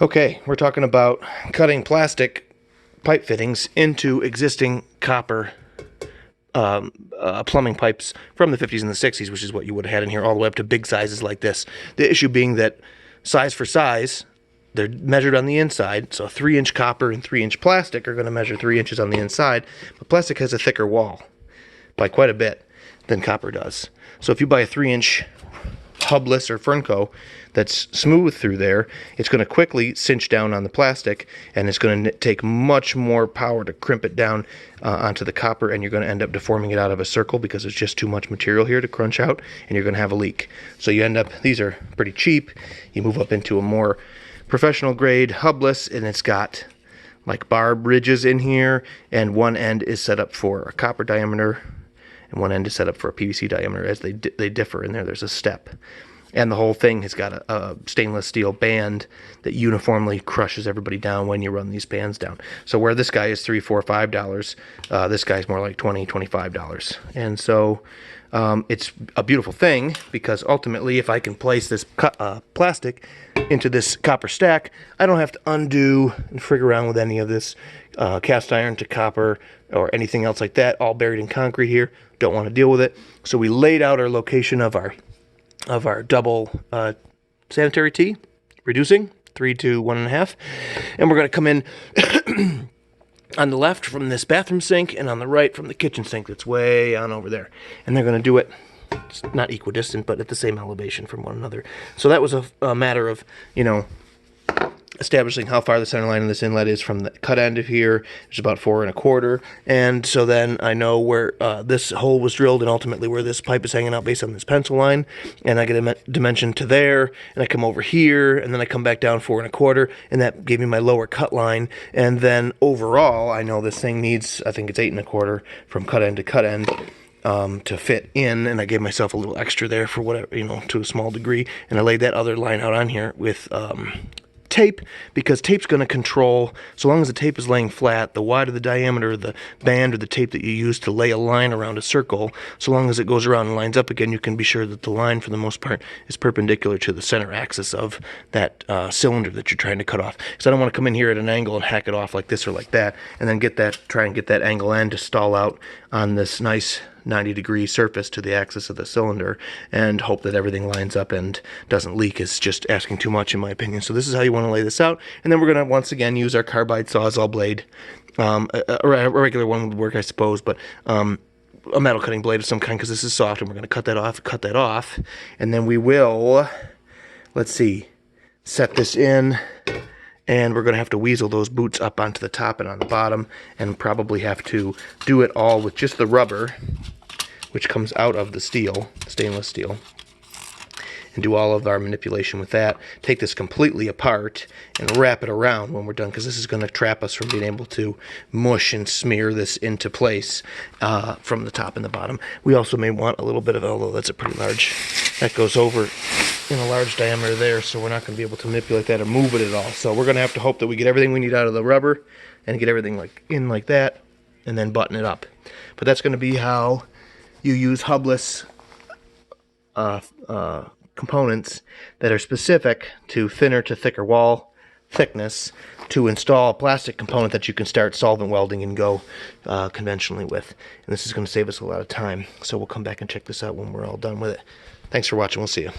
Okay, we're talking about cutting plastic pipe fittings into existing copper plumbing pipes from the 50s and the 60s, which is what you would have had in here, all the way up to big sizes like this. The issue being that size for size, they're measured on the inside, so 3-inch copper and 3-inch plastic are going to measure 3 inches on the inside, but plastic has a thicker wall by quite a bit than copper does. So if you buy a 3-inch hubless or Fernco that's smooth through there, it's going to quickly cinch down on the plastic, and it's going to take much more power to crimp it down onto the copper, and you're going to end up deforming it out of a circle because there's just too much material here to crunch out, and you're going to have a leak. So you end up, these are pretty cheap, you move up into a more professional grade hubless, and it's got like barb ridges in here, and one end is set up for a copper diameter and one end is set up for a PVC diameter. As they differ in there, there's a step. And the whole thing has got a stainless steel band that uniformly crushes everybody down when you run these bands down. So where this guy is $3, $4, $5, this guy's more like $20, $25. And so it's a beautiful thing, because ultimately if I can place this plastic into this copper stack, I don't have to undo and frig around with any of this cast iron to copper or anything else like that, all buried in concrete here. Don't want to deal with it. So we laid out our location of our double sanitary tee, reducing 3 to 1.5, and we're going to come in on the left from this bathroom sink, and on the right from the kitchen sink that's way on over there. And they're going to do it, it's not equidistant, but at the same elevation from one another. So that was a matter of, you know, establishing how far the center line of this inlet is from the cut end of here. It's about 4 1/4, and so then I know where this hole was drilled, and ultimately where this pipe is hanging out based on this pencil line, and I get a dimension to there, and I come over here, and then I come back down 4 1/4, and that gave me my lower cut line. And then overall, I know this thing needs, I think it's 8 1/4 from cut end to cut end to fit in, and I gave myself a little extra there for whatever, you know, to a small degree, and I laid that other line out on here with tape, because tape's going to control, so long as the tape is laying flat, the wider the diameter of the band or the tape that you use to lay a line around a circle, so long as it goes around and lines up again, you can be sure that the line for the most part is perpendicular to the center axis of that cylinder that you're trying to cut off. Because I don't want to come in here at an angle and hack it off like this or like that, and then try and get that angle end to stall out on this nice 90-degree surface to the axis of the cylinder and hope that everything lines up and doesn't leak is just asking too much, in my opinion. So this is how you want to lay this out, and then we're going to once again use our carbide Sawzall blade. A regular one would work, I suppose, but a metal cutting blade of some kind, because this is soft, and we're going to cut that off, and then we will, let's see, set this in, and we're going to have to weasel those boots up onto the top and on the bottom, and probably have to do it all with just the rubber, which comes out of the steel, stainless steel, and do all of our manipulation with that. Take this completely apart and wrap it around when we're done, because this is going to trap us from being able to mush and smear this into place from the top and the bottom. We also may want a little bit of, although that's a pretty large, that goes over in a large diameter there, so we're not going to be able to manipulate that or move it at all. So we're going to have to hope that we get everything we need out of the rubber and get everything like that, and then button it up. But that's going to be how you use hubless components that are specific to thinner to thicker wall thickness to install a plastic component that you can start solvent welding and go conventionally with. And this is going to save us a lot of time. So we'll come back and check this out when we're all done with it. Thanks for watching. We'll see you.